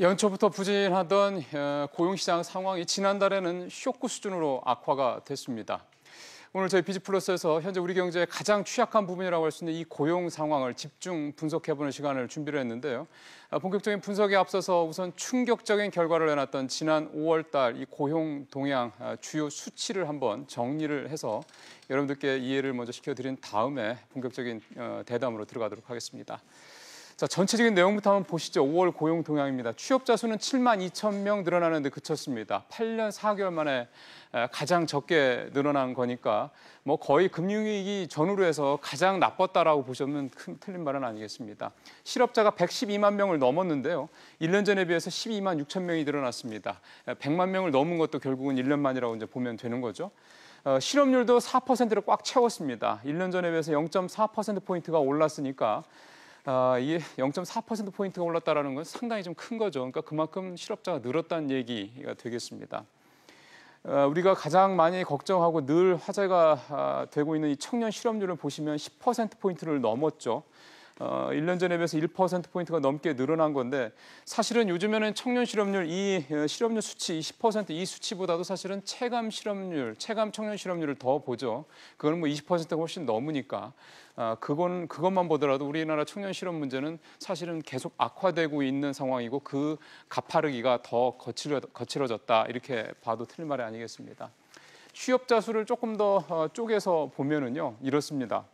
연초부터 부진하던 고용시장 상황이 지난달에는 쇼크 수준으로 악화가 됐습니다. 오늘 저희 비즈플러스에서 현재 우리 경제의 가장 취약한 부분이라고 할 수 있는 이 고용 상황을 집중 분석해보는 시간을 준비를 했는데요. 본격적인 분석에 앞서서 우선 충격적인 결과를 내놨던 지난 5월 달 이 고용 동향 주요 수치를 한번 정리를 해서 여러분들께 이해를 먼저 시켜드린 다음에 본격적인 대담으로 들어가도록 하겠습니다. 자, 전체적인 내용부터 한번 보시죠. 5월 고용 동향입니다. 취업자 수는 7만 2천 명 늘어나는 데 그쳤습니다. 8년 4개월 만에 가장 적게 늘어난 거니까 뭐 거의 금융위기 전후로 해서 가장 나빴다라고 보시면 틀린 말은 아니겠습니다. 실업자가 112만 명을 넘었는데요. 1년 전에 비해서 12만 6천 명이 늘어났습니다. 100만 명을 넘은 것도 결국은 1년 만이라고 이제 보면 되는 거죠. 실업률도 4%를 꽉 채웠습니다. 1년 전에 비해서 0.4%포인트가 올랐으니까 이게 0.4%포인트가 올랐다는 건 상당히 좀 큰 거죠. 그러니까 그만큼 실업자가 늘었다는 얘기가 되겠습니다. 우리가 가장 많이 걱정하고 늘 화제가 되고 있는 이 청년 실업률을 보시면 10%포인트를 넘었죠. 1년 전에 비해서 1%포인트가 넘게 늘어난 건데 사실은 요즘에는 청년 실업률, 이 실업률 수치 10% 이 수치보다도 사실은 체감 실업률, 체감 청년 실업률을 더 보죠. 그거는 뭐 20%가 훨씬 넘으니까 그것만 보더라도 우리나라 청년 실업 문제는 사실은 계속 악화되고 있는 상황이고 그 가파르기가 더 거칠어졌다 이렇게 봐도 틀린 말이 아니겠습니다. 취업자 수를 조금 더 쪼개서 보면은요 이렇습니다.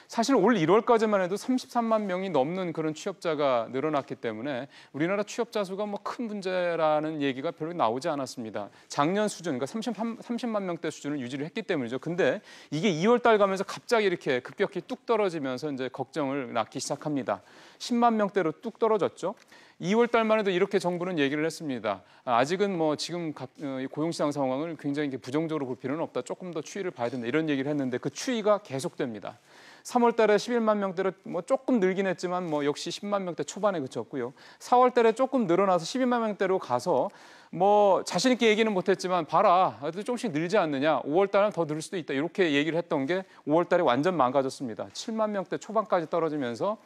사실 올 1월까지만 해도 33만 명이 넘는 그런 취업자가 늘어났기 때문에 우리나라 취업자 수가 뭐 큰 문제라는 얘기가 별로 나오지 않았습니다. 작년 수준, 그러니까 30만 명대 수준을 유지를 했기 때문이죠. 근데 이게 2월 달 가면서 갑자기 이렇게 급격히 뚝 떨어지면서 이제 걱정을 낳기 시작합니다. 10만 명대로 뚝 떨어졌죠. 2월 달만 해도 이렇게 정부는 얘기를 했습니다. 아직은 뭐 지금 고용시장 상황을 굉장히 부정적으로 볼 필요는 없다. 조금 더 추이를 봐야 된다. 이런 얘기를 했는데 그 추이가 계속됩니다. 3월 달에 11만 명대로 뭐 조금 늘긴 했지만 뭐 역시 10만 명대 초반에 그쳤고요. 4월 달에 조금 늘어나서 12만 명대로 가서 뭐 자신 있게 얘기는 못했지만 봐라, 조금씩 늘지 않느냐. 5월 달은 더 늘 수도 있다. 이렇게 얘기를 했던 게 5월 달에 완전 망가졌습니다. 7만 명대 초반까지 떨어지면서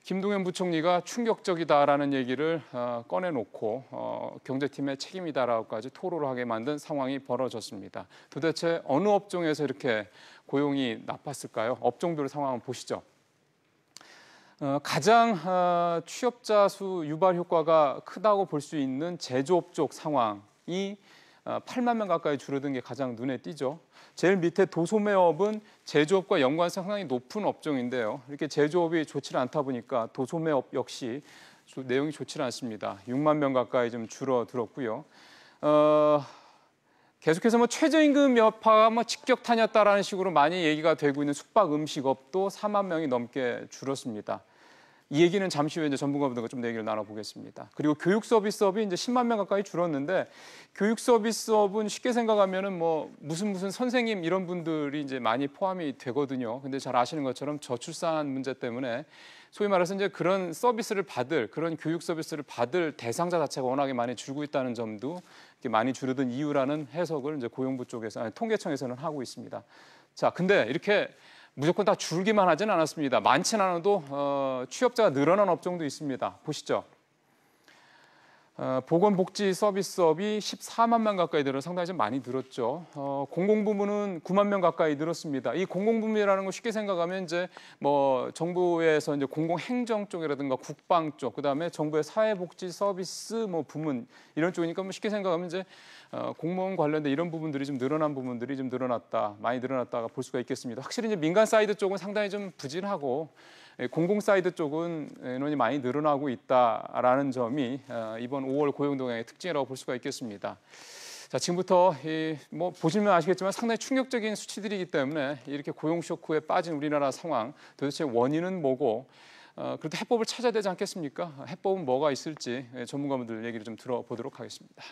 김동연 부총리가 충격적이다라는 얘기를 꺼내놓고 경제팀의 책임이다라고까지 토로를 하게 만든 상황이 벌어졌습니다. 도대체 어느 업종에서 이렇게 고용이 나빴을까요? 업종별 상황을 보시죠. 가장 취업자 수 유발 효과가 크다고 볼 수 있는 제조업 쪽 상황이 8만 명 가까이 줄어든 게 가장 눈에 띄죠. 제일 밑에 도소매업은 제조업과 연관성 상당히 높은 업종인데요. 이렇게 제조업이 좋지 않다 보니까 도소매업 역시 내용이 좋지 않습니다. 6만 명 가까이 좀 줄어들었고요. 계속해서 뭐 최저임금 여파가 뭐 직격탄이었다라는 식으로 많이 얘기가 되고 있는 숙박 음식업도 4만 명이 넘게 줄었습니다. 이 얘기는 잠시 후에 이제 전문가분들과 좀 얘기를 나눠보겠습니다. 그리고 교육 서비스업이 이제 10만 명 가까이 줄었는데 교육 서비스업은 쉽게 생각하면은 뭐 무슨 선생님 이런 분들이 이제 많이 포함이 되거든요. 근데 잘 아시는 것처럼 저출산 문제 때문에 소위 말해서 이제 그런 서비스를 받을 그런 교육 서비스를 받을 대상자 자체가 워낙에 많이 줄고 있다는 점도 이렇게 많이 줄어든 이유라는 해석을 이제 고용부 쪽에서 통계청에서는 하고 있습니다. 자, 근데 이렇게 무조건 다 줄기만 하지는 않았습니다. 많지는 않아도 취업자가 늘어난 업종도 있습니다. 보시죠. 보건복지 서비스업이 14만 명 가까이 늘어 상당히 좀 많이 늘었죠. 공공부문은 9만 명 가까이 늘었습니다. 이 공공부문이라는 거 쉽게 생각하면 이제 뭐 정부에서 이제 공공행정 쪽이라든가 국방 쪽, 그다음에 정부의 사회복지 서비스 뭐 부문 이런 쪽이니까 뭐 쉽게 생각하면 이제 공무원 관련된 이런 부분들이 좀 늘어난 부분들이 좀 늘어났다, 많이 늘어났다가 볼 수가 있겠습니다. 확실히 이제 민간 사이드 쪽은 상당히 좀 부진하고 공공 사이드 쪽은 인원이 많이 늘어나고 있다라는 점이 이번 5월 고용 동향의 특징이라고 볼 수가 있겠습니다. 자, 지금부터 뭐 보시면 아시겠지만 상당히 충격적인 수치들이기 때문에 이렇게 고용 쇼크에 빠진 우리나라 상황 도대체 원인은 뭐고 그래도 해법을 찾아야 되지 않겠습니까? 해법은 뭐가 있을지 전문가분들 얘기를 좀 들어보도록 하겠습니다.